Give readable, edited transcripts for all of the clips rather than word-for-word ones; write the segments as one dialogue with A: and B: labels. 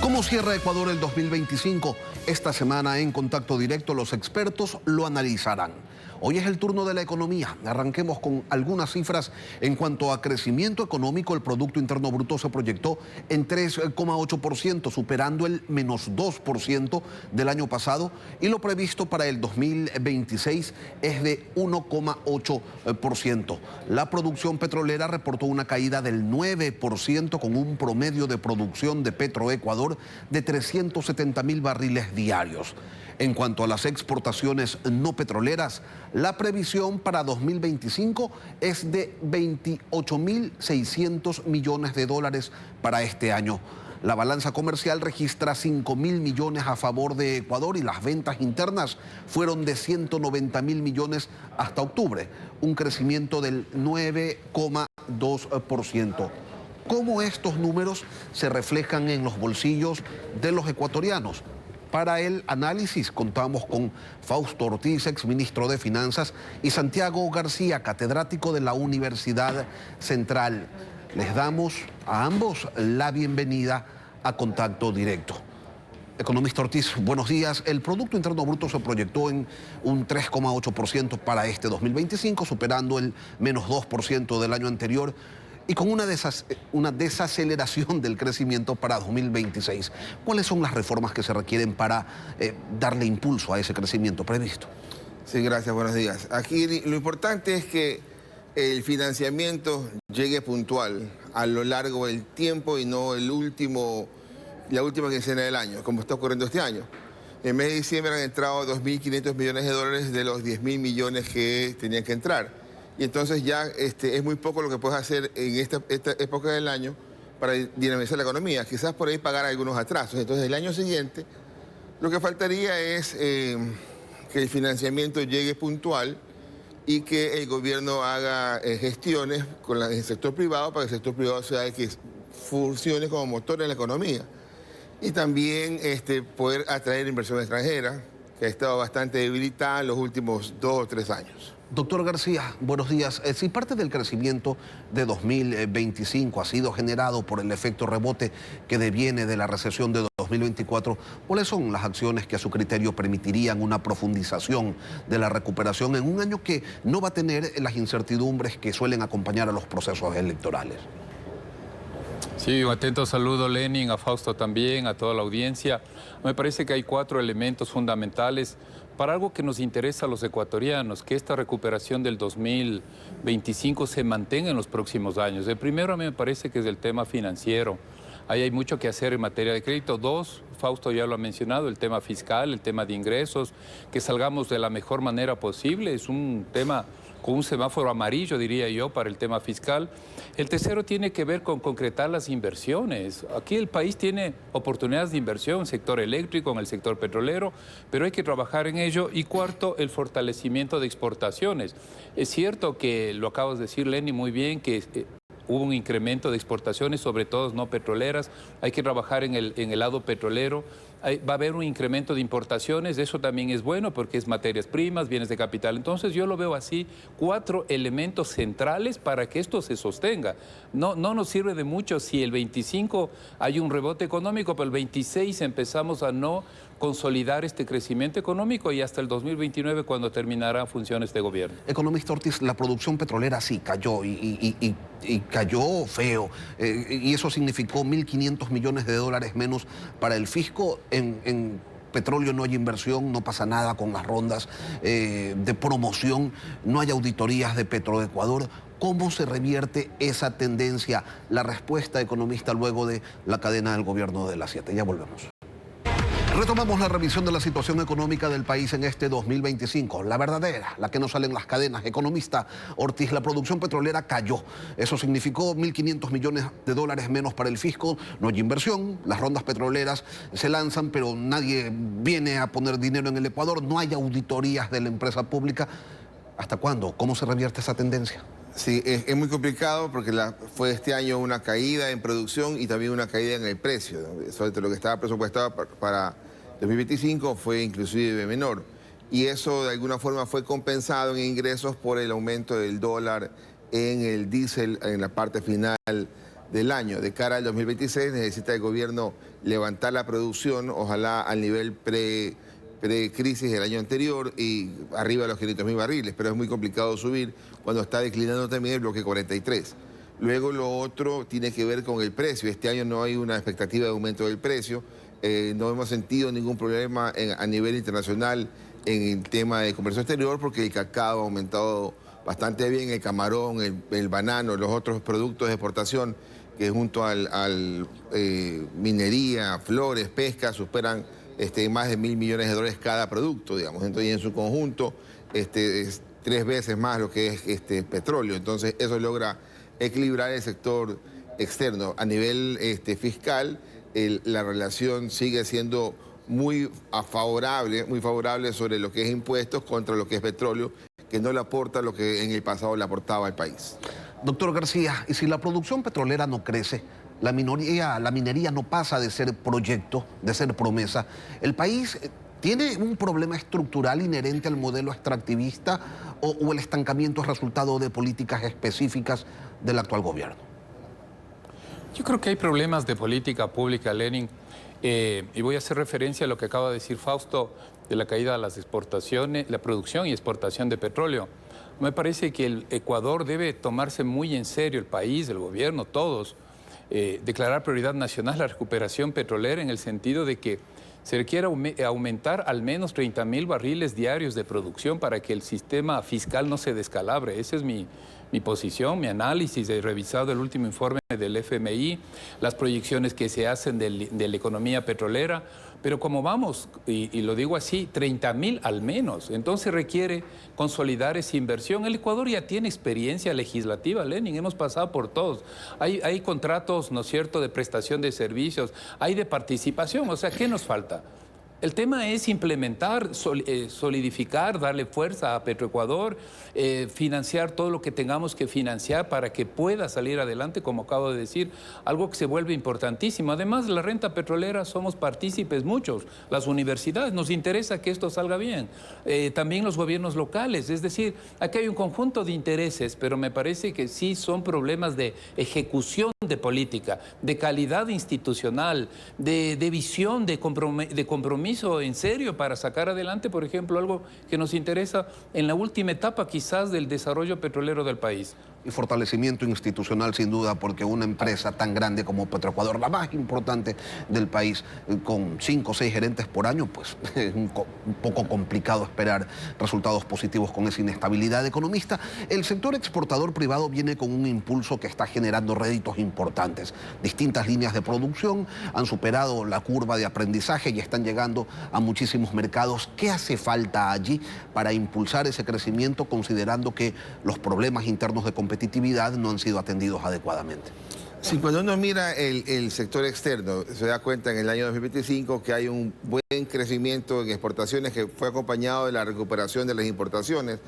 A: ¿Cómo cierra Ecuador el 2025? Esta semana en Contacto Directo los expertos lo analizarán. Hoy es el turno de la economía. Arranquemos con algunas cifras. En cuanto a crecimiento económico, el Producto Interno Bruto se proyectó en 3,8%, superando el -2% del año pasado, y lo previsto para el 2026 es de 1,8%. La producción petrolera reportó una caída del 9%, con un promedio de producción de Petroecuador de 370.000 barriles diarios. En cuanto a las exportaciones no petroleras, la previsión para 2025 es de 28.600 millones de dólares para este año. La balanza comercial registra 5.000 millones a favor de Ecuador y las ventas internas fueron de 190.000 millones hasta octubre, un crecimiento del 9,2%. ¿Cómo estos números se reflejan en los bolsillos de los ecuatorianos? Para el análisis contamos con Fausto Ortiz, exministro de Finanzas, y Santiago García, catedrático de la Universidad Central. Les damos a ambos la bienvenida a Contacto Directo. Economista Ortiz, buenos días. El Producto Interno Bruto se proyectó en un 3,8% para este 2025, superando el -2% del año anterior, y con una desaceleración del crecimiento para 2026. ¿Cuáles son las reformas que se requieren para darle impulso a ese crecimiento previsto?
B: Sí, gracias, buenos días. Aquí lo importante es que el financiamiento llegue puntual a lo largo del tiempo y no la última quincena del año, como está ocurriendo este año. En mes de diciembre han entrado 2.500 millones de dólares de los 10.000 millones que tenían que entrar. Y entonces ya es muy poco lo que puedes hacer en esta época del año para dinamizar la economía. Quizás por ahí pagar algunos atrasos. Entonces el año siguiente lo que faltaría es que el financiamiento llegue puntual y que el gobierno haga gestiones con el sector privado para que el sector privado sea el que funcione como motor en la economía. Y también poder atraer inversión extranjera, que ha estado bastante debilitada en los últimos 2 o 3 años.
A: Doctor García, buenos días. Si parte del crecimiento de 2025 ha sido generado por el efecto rebote que deviene de la recesión de 2024, ¿cuáles son las acciones que a su criterio permitirían una profundización de la recuperación en un año que no va a tener las incertidumbres que suelen acompañar a los procesos electorales?
C: Sí, un atento saludo, Lenin, a Fausto también, a toda la audiencia. Me parece que hay 4 elementos fundamentales para algo que nos interesa a los ecuatorianos, que esta recuperación del 2025 se mantenga en los próximos años. El primero a mí me parece que es el tema financiero. Ahí hay mucho que hacer en materia de crédito. 2, Fausto ya lo ha mencionado, el tema fiscal, el tema de ingresos, que salgamos de la mejor manera posible. Es un tema con un semáforo amarillo, diría yo, para el tema fiscal. El tercero tiene que ver con concretar las inversiones. Aquí el país tiene oportunidades de inversión en el sector eléctrico, en el sector petrolero, pero hay que trabajar en ello. Y cuarto, el fortalecimiento de exportaciones. Es cierto que, lo acabas de decir, Lenny, muy bien, que hubo un incremento de exportaciones, sobre todo no petroleras. Hay que trabajar en el lado petrolero. Va a haber un incremento de importaciones, eso también es bueno porque es materias primas, bienes de capital. Entonces yo lo veo así, 4 elementos centrales para que esto se sostenga. No nos sirve de mucho si el 25 hay un rebote económico, pero el 26 empezamos a no consolidar este crecimiento económico y hasta el 2029 cuando terminarán funciones de gobierno.
A: Economista Ortiz, la producción petrolera sí cayó y cayó feo, y eso significó 1.500 millones de dólares menos para el fisco. En petróleo no hay inversión, no pasa nada con las rondas de promoción, no hay auditorías de Petroecuador. ¿Cómo se revierte esa tendencia? La respuesta, economista, luego de la cadena del gobierno de las 7. Ya volvemos. Retomamos la revisión de la situación económica del país en este 2025. La verdadera, la que no sale en las cadenas. Economista Ortiz, la producción petrolera cayó. Eso significó 1.500 millones de dólares menos para el fisco. No hay inversión, las rondas petroleras se lanzan, pero nadie viene a poner dinero en el Ecuador. No hay auditorías de la empresa pública. ¿Hasta cuándo? ¿Cómo se revierte esa tendencia?
B: Sí, es muy complicado porque fue este año una caída en producción y también una caída en el precio. Sobre lo que estaba presupuestado para 2025 fue inclusive menor. Y eso de alguna forma fue compensado en ingresos por el aumento del dólar en el diésel en la parte final del año. De cara al 2026 necesita el gobierno levantar la producción, ojalá al nivel pre-crisis del año anterior y arriba de los 500.000 barriles, pero es muy complicado subir cuando está declinando también el bloque 43. Luego lo otro tiene que ver con el precio. Este año no hay una expectativa de aumento del precio. No hemos sentido ningún problema a nivel internacional en el tema de comercio exterior porque el cacao ha aumentado bastante bien, el camarón, el banano, los otros productos de exportación que junto al minería, flores, pesca, superan más de $1.000 millones cada producto, digamos. Entonces, y en su conjunto es 3 veces más lo que es petróleo. Entonces, eso logra equilibrar el sector externo. A nivel fiscal, la relación sigue siendo muy favorable sobre lo que es impuestos contra lo que es petróleo, que no le aporta lo que en el pasado le aportaba al país.
A: Doctor García, y si la producción petrolera no crece, la minería no pasa de ser proyecto, de ser promesa, ¿el país tiene un problema estructural inherente al modelo extractivista o el estancamiento es resultado de políticas específicas del actual gobierno?
C: Yo creo que hay problemas de política pública, Lenin, y voy a hacer referencia a lo que acaba de decir Fausto de la caída de las exportaciones, la producción y exportación de petróleo. Me parece que el Ecuador debe tomarse muy en serio, el país, el gobierno, todos, declarar prioridad nacional la recuperación petrolera en el sentido de que se requiere aumentar al menos 30.000 barriles diarios de producción para que el sistema fiscal no se descalabre. Esa es mi posición, mi análisis. He revisado el último informe del FMI, las proyecciones que se hacen de la economía petrolera, pero como vamos, y lo digo así, 30.000 al menos. Entonces requiere consolidar esa inversión. El Ecuador ya tiene experiencia legislativa, Lenin, hemos pasado por todos. Hay contratos, ¿no es cierto?, de prestación de servicios, hay de participación, o sea, ¿qué nos falta? El tema es implementar, solidificar, darle fuerza a Petroecuador, financiar todo lo que tengamos que financiar para que pueda salir adelante, como acabo de decir, algo que se vuelve importantísimo. Además, la renta petrolera somos partícipes muchos, las universidades, nos interesa que esto salga bien, también los gobiernos locales, es decir, aquí hay un conjunto de intereses, pero me parece que sí son problemas de ejecución de política, de calidad institucional, de visión, de compromiso en serio para sacar adelante, por ejemplo, algo que nos interesa en la última etapa quizás del desarrollo petrolero del país.
A: Y fortalecimiento institucional sin duda, porque una empresa tan grande como Petroecuador, la más importante del país, con 5 o 6 gerentes por año, pues es un poco complicado esperar resultados positivos con esa inestabilidad economista. El sector exportador privado viene con un impulso que está generando réditos importantes. Distintas líneas de producción han superado la curva de aprendizaje y están llegando a muchísimos mercados. ¿Qué hace falta allí para impulsar ese crecimiento, considerando que los problemas internos de competitividad no han sido atendidos adecuadamente?
B: Sí, cuando uno mira el sector externo, se da cuenta en el año 2025 que hay un buen crecimiento en exportaciones que fue acompañado de la recuperación de las importaciones,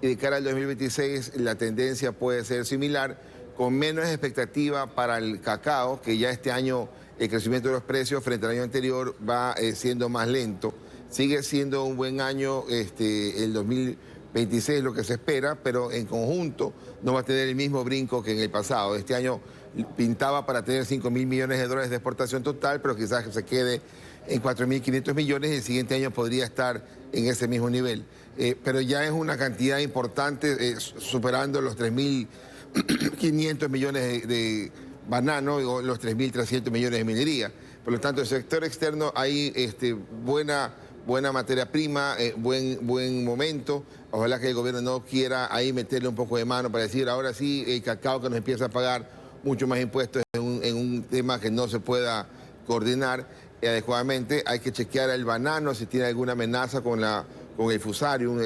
B: y de cara al 2026 la tendencia puede ser similar, con menos expectativa para el cacao, que ya este año el crecimiento de los precios frente al año anterior va siendo más lento. Sigue siendo un buen año el 2026 lo que se espera, pero en conjunto no va a tener el mismo brinco que en el pasado. Este año pintaba para tener $5.000 millones de exportación total, pero quizás se quede en 4.500 millones y el siguiente año podría estar en ese mismo nivel. Pero ya es una cantidad importante, superando los 3.500 millones de banano o los 3.300 millones de minería. Por lo tanto, el sector externo hay buena materia prima, buen momento. Ojalá que el gobierno no quiera ahí meterle un poco de mano para decir, ahora sí, el cacao que nos empieza a pagar mucho más impuestos en un tema que no se pueda coordinar adecuadamente. Hay que chequear el banano si tiene alguna amenaza con el fusarium,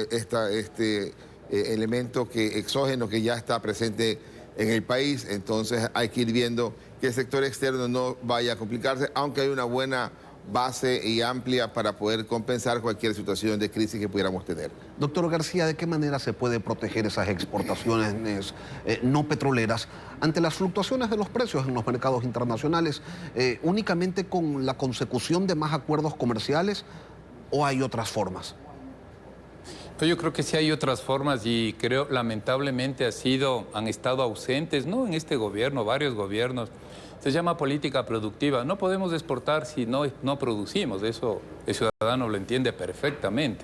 B: elemento exógeno que ya está presente en el país. Entonces hay que ir viendo que el sector externo no vaya a complicarse, aunque hay una buena base y amplia para poder compensar cualquier situación de crisis que pudiéramos tener.
A: Doctor García, ¿de qué manera se puede proteger esas exportaciones no petroleras ante las fluctuaciones de los precios en los mercados internacionales? ¿Únicamente con la consecución de más acuerdos comerciales o hay otras formas?
C: Yo creo que sí hay otras formas y creo lamentablemente han estado ausentes, no en este gobierno, varios gobiernos. Se llama política productiva. No podemos exportar si no producimos, eso el ciudadano lo entiende perfectamente.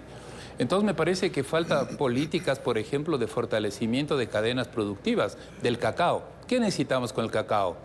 C: Entonces me parece que falta políticas, por ejemplo, de fortalecimiento de cadenas productivas del cacao. ¿Qué necesitamos con el cacao?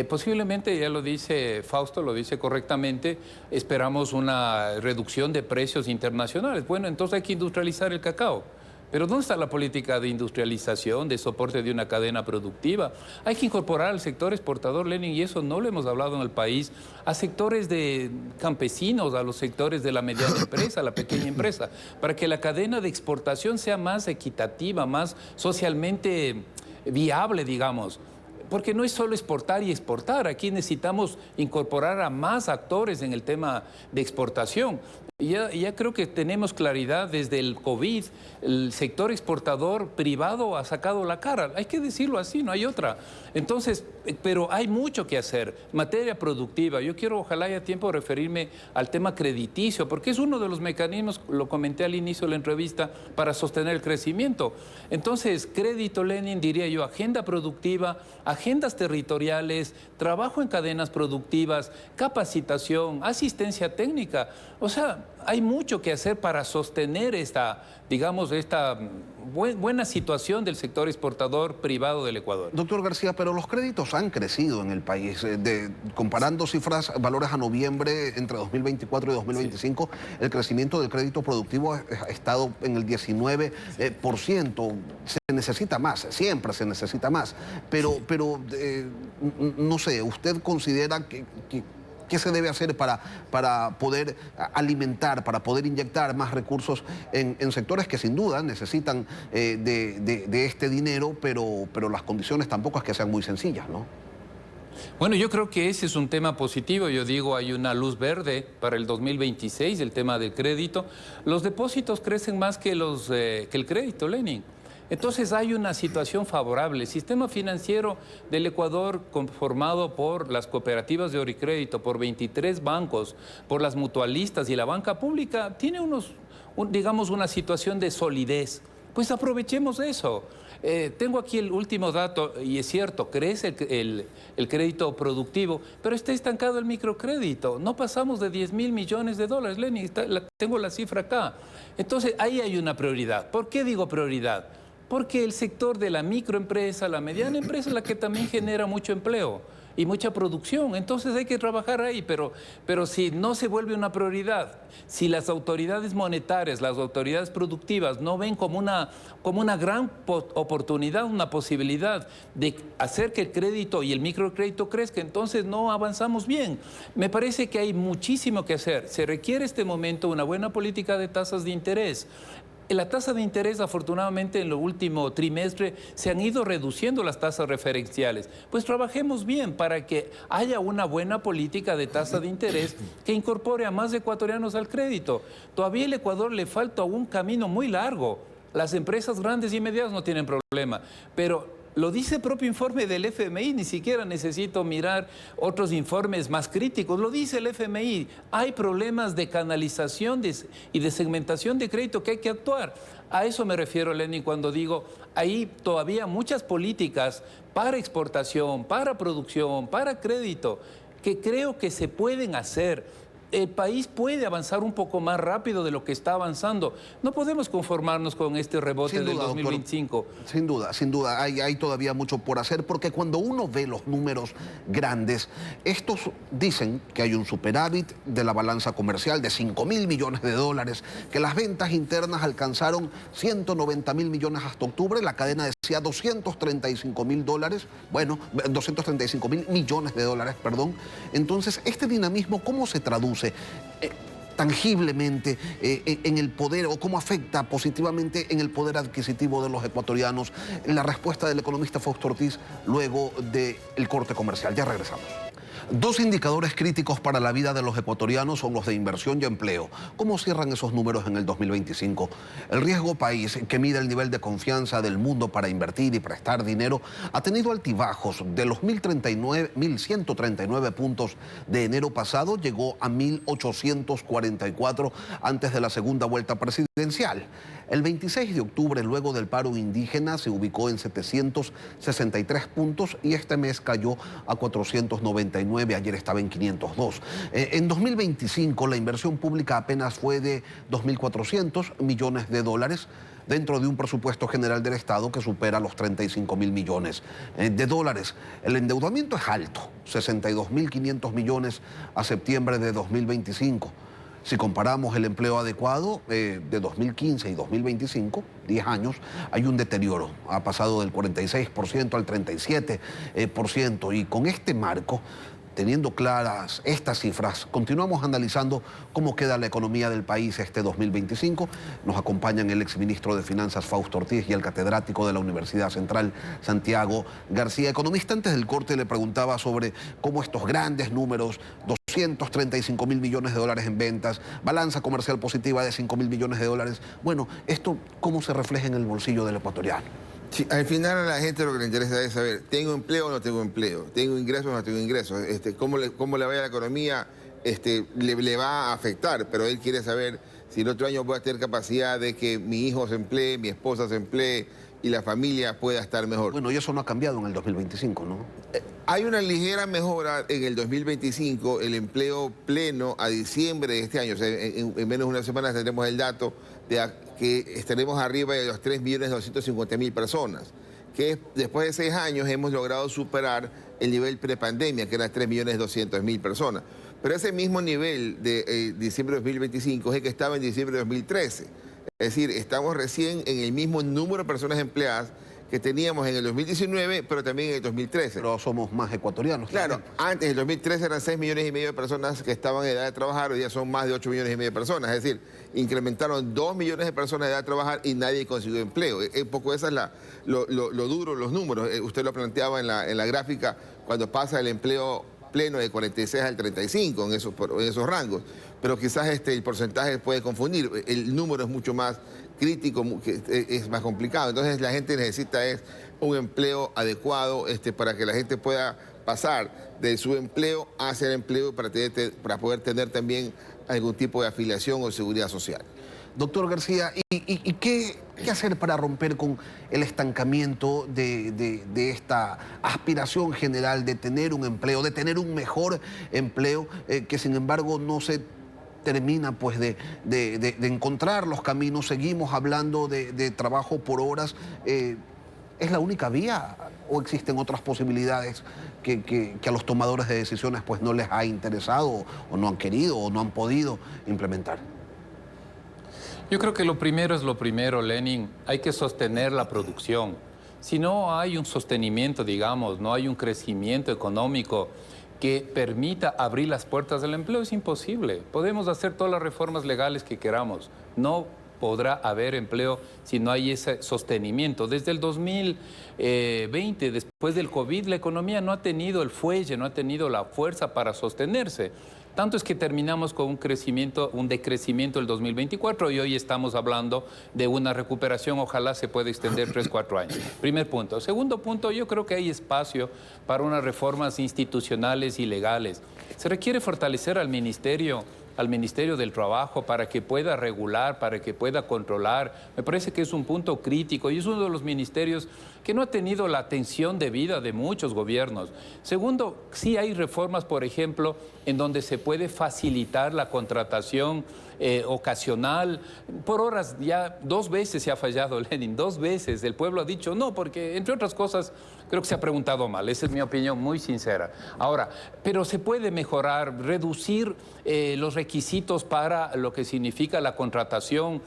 C: Posiblemente, ya lo dice Fausto, lo dice correctamente, esperamos una reducción de precios internacionales. Bueno, entonces hay que industrializar el cacao. Pero ¿dónde está la política de industrialización, de soporte de una cadena productiva? Hay que incorporar al sector exportador, Lenin, y eso no lo hemos hablado en el país, a sectores de campesinos, a los sectores de la mediana empresa, la pequeña empresa, para que la cadena de exportación sea más equitativa, más socialmente viable, digamos. Porque no es solo exportar y exportar, aquí necesitamos incorporar a más actores en el tema de exportación. Ya creo que tenemos claridad desde el COVID, el sector exportador privado ha sacado la cara, hay que decirlo así, no hay otra. Entonces, pero hay mucho que hacer, materia productiva. Yo quiero, ojalá haya tiempo de referirme al tema crediticio, porque es uno de los mecanismos, lo comenté al inicio de la entrevista, para sostener el crecimiento. Entonces, crédito, Lenin, diría yo, agenda productiva, agendas territoriales, trabajo en cadenas productivas, capacitación, asistencia técnica. O sea, hay mucho que hacer para sostener esta, digamos, esta buena situación del sector exportador privado del Ecuador.
A: Doctor García, pero los créditos han crecido en el país. Comparando cifras, valores a noviembre entre 2024 y 2025, sí, el crecimiento del crédito productivo ha estado en el 19%. Se necesita más, siempre se necesita más. Pero no sé, ¿usted considera qué se debe hacer para poder alimentar, para poder inyectar más recursos en sectores que sin duda necesitan de este dinero, pero las condiciones tampoco es que sean muy sencillas, ¿no?
C: Bueno, yo creo que ese es un tema positivo. Yo digo, hay una luz verde para el 2026, el tema del crédito. Los depósitos crecen más que el crédito, Lenin. Entonces hay una situación favorable. El sistema financiero del Ecuador, conformado por las cooperativas de ahorro y crédito, por 23 bancos, por las mutualistas y la banca pública, tiene digamos, una situación de solidez. Pues aprovechemos eso. Tengo aquí el último dato, y es cierto, crece el crédito productivo, pero está estancado el microcrédito. No pasamos de 10.000 millones de dólares, Lenin, tengo la cifra acá. Entonces, ahí hay una prioridad. ¿Por qué digo prioridad? Porque el sector de la microempresa, la mediana empresa, es la que también genera mucho empleo y mucha producción. Entonces hay que trabajar ahí, pero si no se vuelve una prioridad, si las autoridades monetarias, las autoridades productivas no ven como una gran oportunidad, una posibilidad de hacer que el crédito y el microcrédito crezca, entonces no avanzamos bien. Me parece que hay muchísimo que hacer. Se requiere en este momento una buena política de tasas de interés. La tasa de interés, afortunadamente, en el último trimestre se han ido reduciendo las tasas referenciales. Pues trabajemos bien para que haya una buena política de tasa de interés que incorpore a más ecuatorianos al crédito. Todavía al Ecuador le falta un camino muy largo. Las empresas grandes y medianas no tienen problema, pero lo dice el propio informe del FMI, ni siquiera necesito mirar otros informes más críticos. Lo dice el FMI, hay problemas de canalización y de segmentación de crédito que hay que actuar. A eso me refiero, Lenin, cuando digo, hay todavía muchas políticas para exportación, para producción, para crédito, que creo que se pueden hacer. El país puede avanzar un poco más rápido de lo que está avanzando. No podemos conformarnos con este rebote del 2025.
A: Doctor, sin duda, hay todavía mucho por hacer, porque cuando uno ve los números grandes, estos dicen que hay un superávit de la balanza comercial de 5.000 millones de dólares, que las ventas internas alcanzaron 190.000 millones hasta octubre, la cadena decía 235.000 dólares, bueno, 235.000 millones de dólares, perdón. Entonces, este dinamismo, ¿cómo se traduce tangiblemente en el poder, o cómo afecta positivamente en el poder adquisitivo de los ecuatorianos? La respuesta del economista Fausto Ortiz luego del corte comercial. Ya regresamos. Dos indicadores críticos para la vida de los ecuatorianos son los de inversión y empleo. ¿Cómo cierran esos números en el 2025? El riesgo país, que mide el nivel de confianza del mundo para invertir y prestar dinero, ha tenido altibajos. De los 1.139 puntos de enero pasado, llegó a 1.844 antes de la segunda vuelta presidencial. El 26 de octubre, luego del paro indígena, se ubicó en 763 puntos y este mes cayó a 499, ayer estaba en 502. En 2025 la inversión pública apenas fue de 2.400 millones de dólares, dentro de un presupuesto general del Estado que supera los 35.000 millones de dólares. El endeudamiento es alto, 62.500 millones a septiembre de 2025. Si comparamos el empleo adecuado de 2015 y 2025, 10 años, hay un deterioro. Ha pasado del 46% al 37%. Y con este marco, teniendo claras estas cifras, continuamos analizando cómo queda la economía del país este 2025. Nos acompañan el exministro de Finanzas, Fausto Ortiz, y el catedrático de la Universidad Central, Santiago García. Economista, antes del corte le preguntaba sobre cómo estos grandes números, 235.000 millones de dólares en ventas, balanza comercial positiva de 5.000 millones de dólares. Bueno, ¿esto cómo se refleja en el bolsillo del ecuatoriano?
B: Sí, al final a la gente lo que le interesa es saber, ¿tengo empleo o no tengo empleo? ¿Tengo ingresos o no tengo ingresos? ¿Cómo le va a la economía? Le va a afectar, pero él quiere saber si el otro año voy a tener capacidad de que mi hijo se emplee, mi esposa se emplee y la familia pueda estar mejor.
A: Bueno, y eso no ha cambiado en el 2025, ¿no?
B: Hay una ligera mejora en el 2025, el empleo pleno a diciembre de este año, o sea, en menos de una semana tendremos el dato de que estaremos arriba de los 3.250.000 personas, que después de 6 años hemos logrado superar el nivel prepandemia, que era 3.200.000 personas. Pero ese mismo nivel de diciembre de 2025 es el que estaba en diciembre de 2013. Es decir, estamos recién en el mismo número de personas empleadas que teníamos en el 2019, pero también en el 2013.
A: Pero somos más ecuatorianos.
B: Claro,
A: también.
B: antes, en el 2013 eran 6,5 millones de personas que estaban en edad de trabajar, hoy día son más de 8,5 millones de personas. Es decir, incrementaron 2 millones de personas de edad de trabajar y nadie consiguió empleo. Un poco esa es lo duro, los números. Usted lo planteaba en la gráfica, cuando pasa el empleo pleno de 46 al 35 en esos rangos. Pero quizás el porcentaje puede confundir. El número es mucho más crítico, es más complicado. Entonces la gente necesita un empleo adecuado para que la gente pueda pasar de su empleo hacia el empleo para poder tener también algún tipo de afiliación o seguridad social.
A: Doctor García, ¿y qué hacer para romper con el estancamiento de esta aspiración general de tener un empleo, de tener un mejor empleo, que sin embargo no se termina pues de encontrar los caminos? Seguimos hablando de trabajo por horas. ¿Es la única vía o existen otras posibilidades que a los tomadores de decisiones pues no les ha interesado o no han querido o no han podido implementar?
C: Yo creo que lo primero es lo primero, Lenin. Hay que sostener la producción. Si no hay un sostenimiento, digamos, no hay un crecimiento económico que permita abrir las puertas del empleo, es imposible. Podemos hacer todas las reformas legales que queramos. No podrá haber empleo si no hay ese sostenimiento. Desde el 2020, después del COVID, la economía no ha tenido el fuelle, no ha tenido la fuerza para sostenerse. Tanto es que terminamos con un decrecimiento del 2024 y hoy estamos hablando de una recuperación, ojalá se pueda extender 3, 4 años. Primer punto. Segundo punto, yo creo que hay espacio para unas reformas institucionales y legales. Se requiere fortalecer al Ministerio del Trabajo para que pueda regular, para que pueda controlar. Me parece que es un punto crítico y es uno de los ministerios que no ha tenido la atención debida de muchos gobiernos. Segundo, sí hay reformas, por ejemplo, en donde se puede facilitar la contratación ocasional. Por horas ya 2 veces se ha fallado, Lenin, 2 veces. El pueblo ha dicho no, porque entre otras cosas creo que se ha preguntado mal. Esa es mi opinión muy sincera. Ahora, pero se puede mejorar, reducir los requisitos para lo que significa la contratación,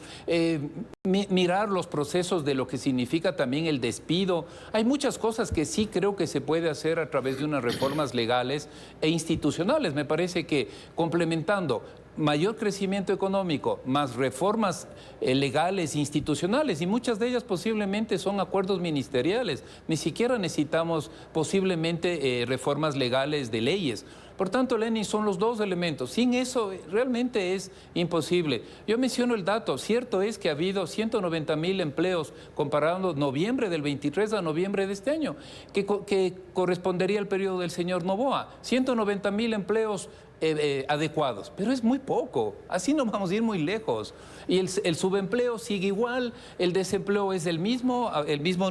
C: mirar los procesos de lo que significa también el despido. Hay muchas cosas que sí creo que se puede hacer a través de unas reformas legales e institucionales. Me parece que complementando mayor crecimiento económico, más reformas legales, institucionales, y muchas de ellas posiblemente son acuerdos ministeriales. Ni siquiera necesitamos posiblemente reformas legales de leyes. Por tanto, Lenin, son los 2 elementos. Sin eso realmente es imposible. Yo menciono el dato. Cierto es que ha habido 190.000 empleos comparando noviembre del 23 a noviembre de este año, que correspondería al periodo del señor Noboa. 190.000 empleos adecuados, pero es muy poco, así no vamos a ir muy lejos. Y el subempleo sigue igual, el desempleo es el mismo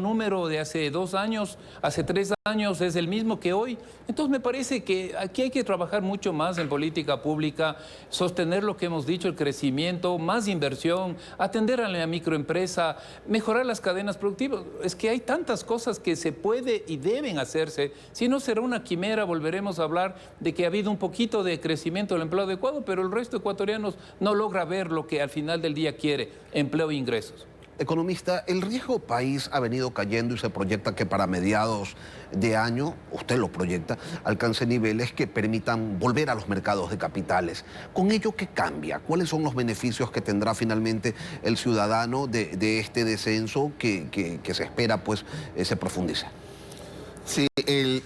C: número de hace 2 años, hace 3 años es el mismo que hoy. Entonces me parece que aquí hay que trabajar mucho más en política pública, sostener lo que hemos dicho, el crecimiento, más inversión, atender a la microempresa, mejorar las cadenas productivas. Es que hay tantas cosas que se puede y deben hacerse, si no será una quimera, volveremos a hablar de que ha habido un poquito de crecimiento del empleo adecuado, pero el resto de ecuatorianos no logra ver lo que al final del día quiere, empleo e ingresos.
A: Economista, el riesgo país ha venido cayendo y se proyecta que para mediados de año, usted lo proyecta, alcance niveles que permitan volver a los mercados de capitales. ¿Con ello qué cambia? ¿Cuáles son los beneficios que tendrá finalmente el ciudadano de este descenso que se espera pues se profundice?
B: Sí, el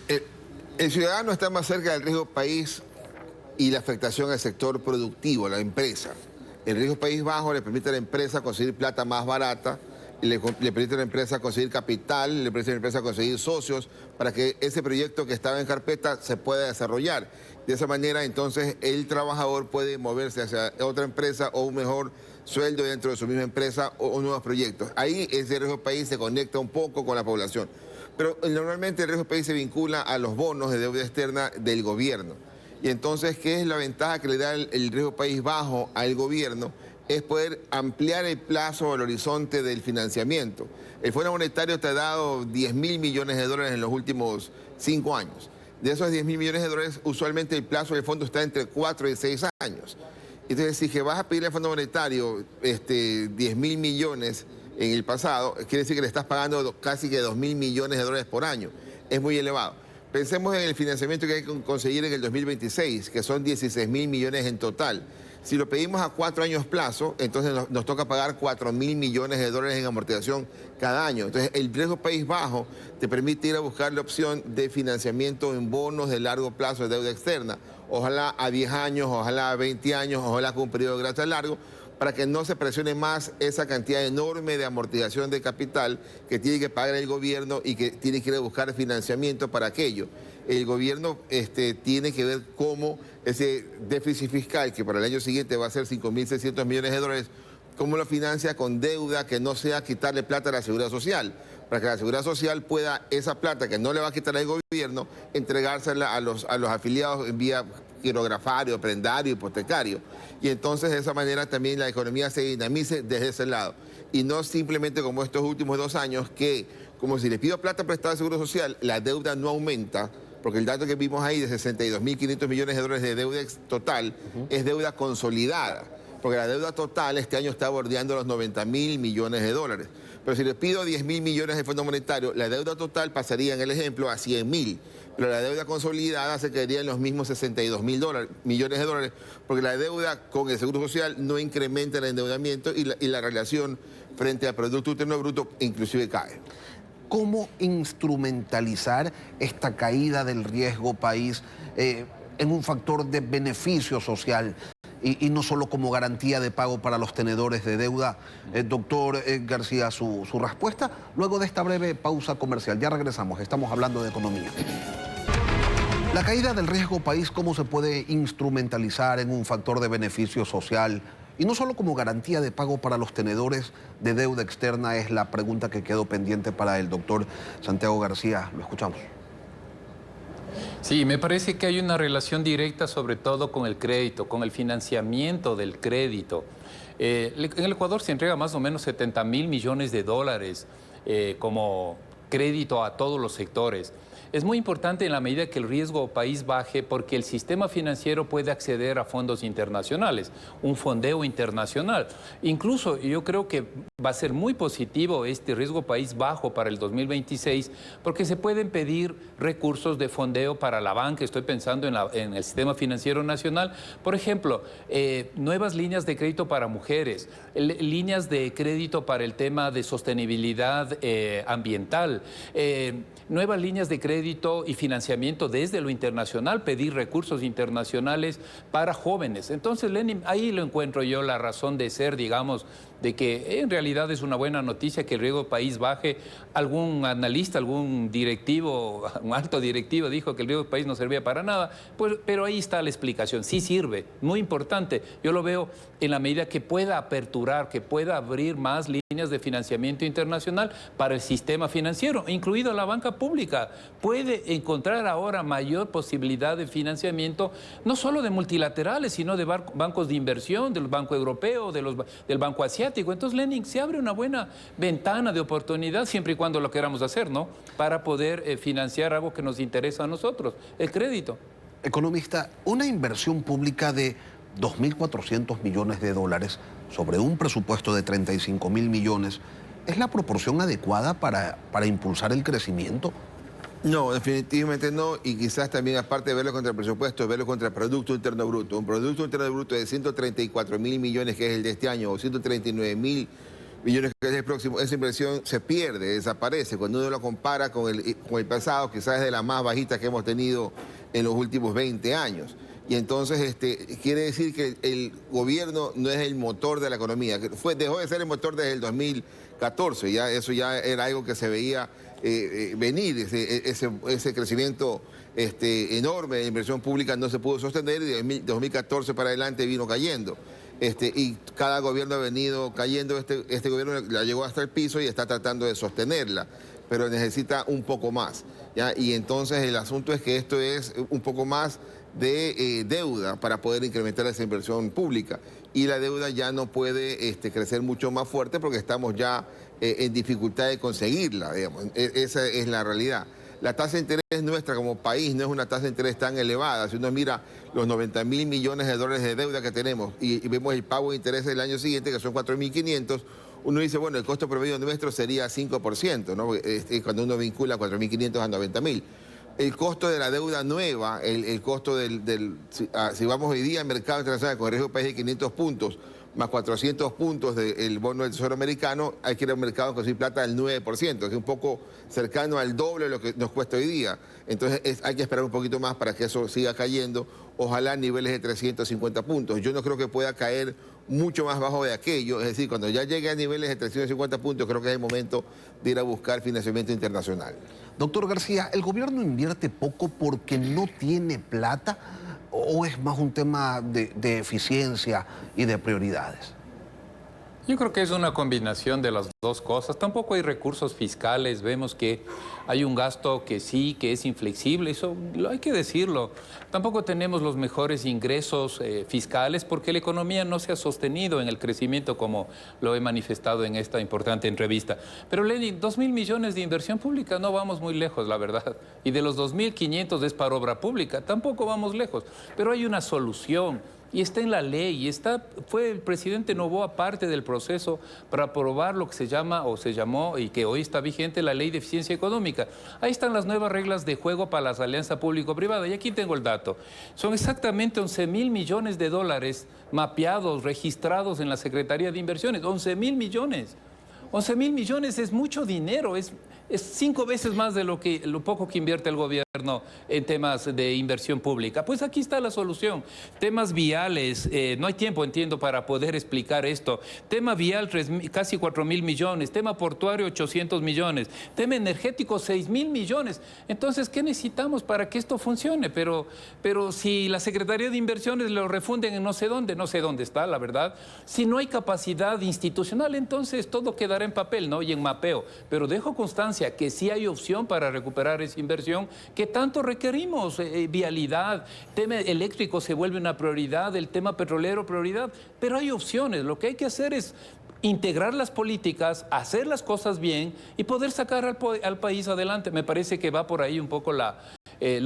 B: ciudadano está más cerca del riesgo país y la afectación al sector productivo, la empresa. El riesgo país bajo le permite a la empresa conseguir plata más barata, le permite a la empresa conseguir capital, le permite a la empresa conseguir socios para que ese proyecto que estaba en carpeta se pueda desarrollar. De esa manera, entonces, el trabajador puede moverse hacia otra empresa o un mejor sueldo dentro de su misma empresa o nuevos proyectos. Ahí ese riesgo país se conecta un poco con la población. Pero normalmente el riesgo país se vincula a los bonos de deuda externa del gobierno. Y entonces, ¿qué es la ventaja que le da el riesgo país bajo al gobierno? Es poder ampliar el plazo o el horizonte del financiamiento. El Fondo Monetario te ha dado 10.000 millones de dólares en los últimos 5 años. De esos 10.000 millones de dólares, usualmente el plazo del fondo está entre 4 y 6 años. Entonces, si vas a pedirle al Fondo Monetario 10.000 millones en el pasado, quiere decir que le estás pagando casi que 2.000 millones de dólares por año. Es muy elevado. Pensemos en el financiamiento que hay que conseguir en el 2026, que son 16.000 millones en total. Si lo pedimos a 4 años plazo, entonces nos toca pagar 4.000 millones de dólares en amortización cada año. Entonces, el riesgo país bajo te permite ir a buscar la opción de financiamiento en bonos de largo plazo de deuda externa. Ojalá a 10 años, ojalá a 20 años, ojalá con un periodo de gracia largo, para que no se presione más esa cantidad enorme de amortización de capital que tiene que pagar el gobierno y que tiene que ir a buscar financiamiento para aquello. El gobierno tiene que ver cómo ese déficit fiscal, que para el año siguiente va a ser 5.600 millones de dólares, cómo lo financia con deuda que no sea quitarle plata a la Seguridad Social, para que la Seguridad Social pueda esa plata que no le va a quitar al gobierno, entregársela a los afiliados en vía quirografario, prendario, hipotecario. Y entonces de esa manera también la economía se dinamice desde ese lado. Y no simplemente como estos últimos 2 años que, como si le pido plata prestada al Seguro Social, la deuda no aumenta, porque el dato que vimos ahí de 62.500 millones de dólares de deuda total es deuda consolidada, porque la deuda total este año está bordeando los 90.000 millones de dólares. Pero si le pido 10.000 millones de Fondo Monetario, la deuda total pasaría en el ejemplo a 100.000. Pero la deuda consolidada se quedaría en los mismos 62.000 millones de dólares, porque la deuda con el Seguro Social no incrementa el endeudamiento y la relación frente al Producto Interno Bruto inclusive cae.
A: ¿Cómo instrumentalizar esta caída del riesgo país en un factor de beneficio social y no solo como garantía de pago para los tenedores de deuda? Doctor García, su respuesta luego de esta breve pausa comercial. Ya regresamos, estamos hablando de economía. La caída del riesgo país, ¿cómo se puede instrumentalizar en un factor de beneficio social? Y no solo como garantía de pago para los tenedores de deuda externa, es la pregunta que quedó pendiente para el doctor Santiago García. Lo escuchamos.
C: Sí, me parece que hay una relación directa sobre todo con el crédito, con el financiamiento del crédito. En el Ecuador se entrega más o menos 70.000 millones de dólares como crédito a todos los sectores. Es muy importante en la medida que el riesgo país baje porque el sistema financiero puede acceder a fondos internacionales, un fondeo internacional. Incluso yo creo que va a ser muy positivo este riesgo país bajo para el 2026 porque se pueden pedir recursos de fondeo para la banca. Estoy pensando en el sistema financiero nacional. Por ejemplo, nuevas líneas de crédito para mujeres, líneas de crédito para el tema de sostenibilidad ambiental, nuevas líneas de crédito y financiamiento desde lo internacional, pedir recursos internacionales para jóvenes. Entonces, Lenin, ahí lo encuentro yo la razón de ser, digamos, de que en realidad es una buena noticia que el riesgo país baje. Algún analista, algún directivo, un alto directivo dijo que el riesgo país no servía para nada, pues, pero ahí está la explicación. Sí sirve, muy importante. Yo lo veo en la medida que pueda aperturar, que pueda abrir más líneas de financiamiento internacional para el sistema financiero, incluido la banca pública. Puede encontrar ahora mayor posibilidad de financiamiento, no solo de multilaterales, sino de bancos de inversión, del Banco Europeo, del Banco Asiático. Entonces, Lenin, se abre una buena ventana de oportunidad, siempre y cuando lo queramos hacer, ¿no? Para poder financiar algo que nos interesa a nosotros, el crédito.
A: Economista, una inversión pública de 2.400 millones de dólares sobre un presupuesto de 35.000 millones, ¿es la proporción adecuada para impulsar el crecimiento?
B: No, definitivamente no, y quizás también, aparte de verlo contra el presupuesto, verlo contra el Producto Interno Bruto. Un Producto Interno Bruto de 134.000 millones, que es el de este año, o 139.000 millones, que es el próximo, esa inversión se pierde, desaparece. Cuando uno lo compara con el pasado, quizás es de las más bajitas que hemos tenido en los últimos 20 años. Y entonces quiere decir que el gobierno no es el motor de la economía, que dejó de ser el motor desde el 2014, eso ya era algo que se veía venir, ese crecimiento enorme de inversión pública no se pudo sostener y de 2014 para adelante vino cayendo. Y cada gobierno ha venido cayendo, este gobierno la llegó hasta el piso y está tratando de sostenerla, pero necesita un poco más, ¿ya? Y entonces el asunto es que esto es un poco más de deuda para poder incrementar esa inversión pública. Y la deuda ya no puede crecer mucho más fuerte porque estamos ya en dificultad de conseguirla, digamos. Esa es la realidad. La tasa de interés nuestra como país no es una tasa de interés tan elevada. Si uno mira los 90.000 millones de dólares de deuda que tenemos y vemos el pago de interés del año siguiente, que son 4.500, uno dice, bueno, el costo promedio nuestro sería 5%, ¿no? Cuando uno vincula 4.500 a 90.000. El costo de la deuda nueva, el costo si vamos hoy día al mercado internacional con el riesgo país de 500 puntos, más 400 puntos del bono del Tesoro americano, hay que ir a un mercado con conseguir plata del 9%, que es un poco cercano al doble de lo que nos cuesta hoy día. Entonces hay que esperar un poquito más para que eso siga cayendo, ojalá a niveles de 350 puntos. Yo no creo que pueda caer mucho más bajo de aquello, es decir, cuando ya llegue a niveles de 350 puntos, creo que es el momento de ir a buscar financiamiento internacional.
A: Doctor García, ¿el gobierno invierte poco porque no tiene plata o es más un tema de eficiencia y de prioridades?
C: Yo creo que es una combinación de las dos cosas. Tampoco hay recursos fiscales. Vemos que hay un gasto que sí, que es inflexible. Eso hay que decirlo. Tampoco tenemos los mejores ingresos fiscales porque la economía no se ha sostenido en el crecimiento como lo he manifestado en esta importante entrevista. Pero, Lenin, 2.000 millones de inversión pública no vamos muy lejos, la verdad. Y de los 2.500 es para obra pública. Tampoco vamos lejos. Pero hay una solución. Y está en la ley, fue el presidente Noboa parte del proceso para aprobar lo que se llama o se llamó y que hoy está vigente la Ley de Eficiencia Económica. Ahí están las nuevas reglas de juego para las alianzas público-privada. Y aquí tengo el dato. Son exactamente 11.000 millones de dólares mapeados, registrados en la Secretaría de Inversiones. 11.000 millones. 11.000 millones es mucho dinero, es 5 veces más de lo poco que invierte el gobierno en temas de inversión pública. Pues aquí está la solución. Temas viales, no hay tiempo, entiendo, para poder explicar esto. Tema vial, casi 4.000 millones. Tema portuario, 800 millones. Tema energético, 6.000 millones. Entonces, ¿qué necesitamos para que esto funcione? Pero si la Secretaría de Inversiones lo refunden en no sé dónde está, la verdad. Si no hay capacidad institucional, entonces todo quedará en papel, ¿no? Y en mapeo. Pero dejo constancia que sí hay opción para recuperar esa inversión que tanto requerimos. Vialidad, tema eléctrico se vuelve una prioridad, el tema petrolero prioridad, pero hay opciones. Lo que hay que hacer es integrar las políticas, hacer las cosas bien y poder sacar al país adelante. Me parece que va por ahí un poco la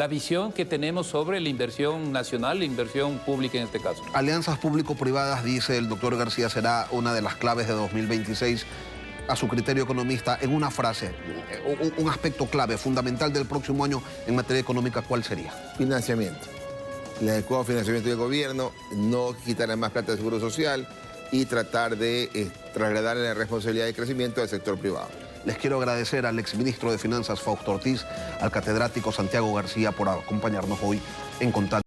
C: visión que tenemos sobre la inversión nacional, la inversión pública en este caso.
A: Alianzas público-privadas, dice el doctor García, será una de las claves de 2026. A su criterio economista, en una frase, un aspecto clave, fundamental del próximo año en materia económica, ¿cuál sería?
B: Financiamiento. El adecuado financiamiento del gobierno, no quitarle más plata del Seguro Social y tratar de trasladar la responsabilidad de crecimiento del sector privado.
A: Les quiero agradecer al exministro de Finanzas, Fausto Ortiz, al catedrático Santiago García por acompañarnos hoy en Contacto.